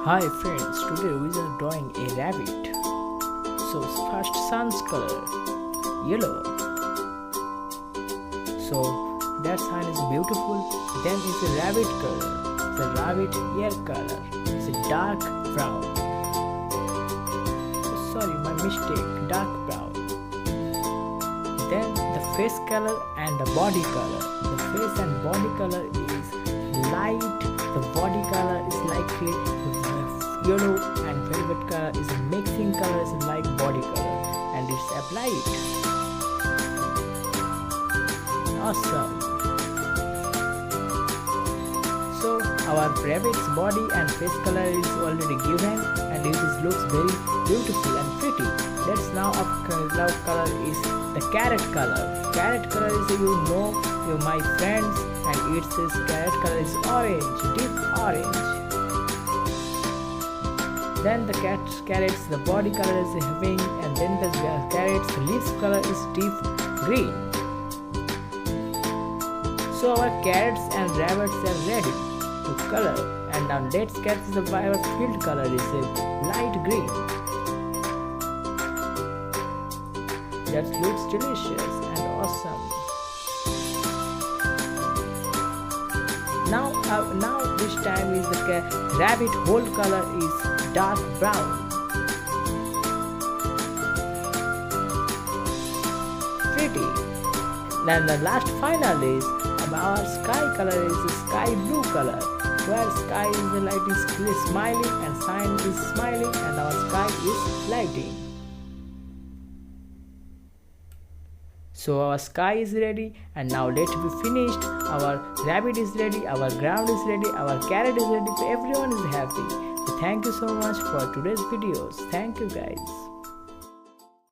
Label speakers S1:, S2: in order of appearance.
S1: Hi friends, today we are drawing a rabbit. So first sun's color, yellow. So that sun is beautiful. Then is a rabbit color. The rabbit ear color is a dark brown. Sorry, my mistake, dark brown. Then the face color and the body color. The face and body color is light. The body color is like yellow and velvet color is a mixing color is like body color and it's applied. Awesome. So our rabbit's body and face color is already given and it looks very beautiful and pretty. Let's now our color is the carrot color. Carrot color is you my friends, and its carrot color is orange, deep orange. Then the carrots, the body color is pink, and then the carrots leaves color is deep green. So our carrots and rabbits are ready to color, and now let's get our field color is a light green. That looks delicious and awesome. Now this time is the rabbit whole color is dark brown. Pretty. Then the last final is our sky color is sky blue color, where sky is the light is smiling and sun is smiling and our sky is lighting. So our sky is ready, and now let be finished. Our rabbit is ready, our ground is ready, our carrot is ready, so everyone is happy. So thank you so much for today's videos. Thank you guys.